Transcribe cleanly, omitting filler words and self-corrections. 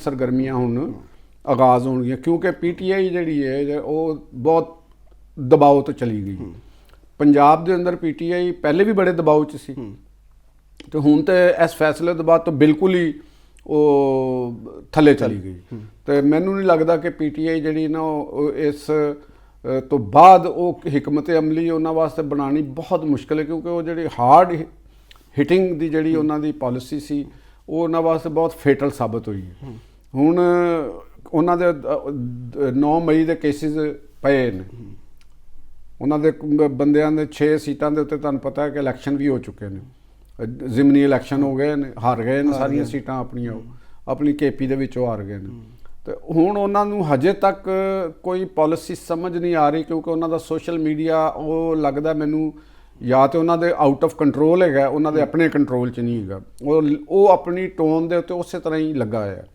ਸਰਗਰਮੀਆਂ ਹੁਣ ਆਗਾਜ਼ ਹੋਣਗੀਆਂ, ਕਿਉਂਕਿ PTI ਜਿਹੜੀ ਹੈ ਉਹ ਬਹੁਤ ਦਬਾਅ ਤੋਂ ਚਲੀ ਗਈ। ਪੰਜਾਬ ਦੇ ਅੰਦਰ PTI ਪਹਿਲੇ ਵੀ ਬੜੇ ਦਬਾਅ 'ਚ ਸੀ, ਤੇ ਹੁਣ ਤੇ ਇਸ ਫੈਸਲੇ ਤੋਂ ਬਾਅਦ ਤਾਂ ਬਿਲਕੁਲ ਹੀ ਉਹ ਥੱਲੇ ਚਲੀ ਗਈ। ਤੇ ਮੈਨੂੰ ਨਹੀਂ ਲੱਗਦਾ ਕਿ PTI ਜਿਹੜੀ ਨਾ ਇਸ ਤੋਂ ਬਾਅਦ ਉਹ ਹਕਮਤ ਅਮਲੀ ਉਹਨਾਂ ਵਾਸਤੇ ਬਣਾਉਣੀ ਬਹੁਤ ਮੁਸ਼ਕਿਲ ਹੈ, ਕਿਉਂਕਿ ਉਹ ਜਿਹੜੀ ਹਾਰਡ ਹਿਟਿੰਗ ਦੀ ਜਿਹੜੀ ਉਹਨਾਂ ਦੀ ਪਾਲਿਸੀ ਸੀ ਉਹ ਉਹਨਾਂ ਵਾਸਤੇ ਬਹੁਤ ਫੇਟਲ ਸਾਬਤ ਹੋਈ ਹੈ। ਹੁਣ ਉਹਨਾਂ ਦੇ 9 ਮਈ ਦੇ ਕੇਸਿਸ ਪਏ ਨੇ, ਉਹਨਾਂ ਦੇ ਬੰਦਿਆਂ ਦੇ 6 ਸੀਟਾਂ ਦੇ ਉੱਤੇ ਤੁਹਾਨੂੰ ਪਤਾ ਹੈ ਕਿ ਇਲੈਕਸ਼ਨ ਵੀ ਹੋ ਚੁੱਕੇ ਨੇ, ਜ਼ਿਮਨੀ ਇਲੈਕਸ਼ਨ ਹੋ ਗਏ ਨੇ, ਹਾਰ ਗਏ ਨੇ ਸਾਰੀਆਂ ਸੀਟਾਂ ਆਪਣੀਆਂ, ਆਪਣੀ KP ਦੇ ਵਿੱਚੋਂ ਹਾਰ ਗਏ ਨੇ। ਤੇ ਹੁਣ ਉਹਨਾਂ ਨੂੰ ਹਜੇ ਤੱਕ ਕੋਈ ਪਾਲਿਸੀ ਸਮਝ ਨਹੀਂ ਆ ਰਹੀ, ਕਿਉਂਕਿ ਉਹਨਾਂ ਦਾ ਸੋਸ਼ਲ ਮੀਡੀਆ ਉਹ ਲੱਗਦਾ ਮੈਨੂੰ ਜਾਂ ਤੇ ਉਹਨਾਂ ਦੇ ਆਊਟ ਆਫ ਕੰਟਰੋਲ ਹੈਗਾ, ਉਹਨਾਂ ਦੇ ਆਪਣੇ ਕੰਟਰੋਲ 'ਚ ਨਹੀਂ ਹੈਗਾ, ਉਹ ਆਪਣੀ ਟੋਨ ਦੇ ਉੱਤੇ ਉਸੇ ਤਰ੍ਹਾਂ ਹੀ ਲੱਗਾ ਹੋਇਆ।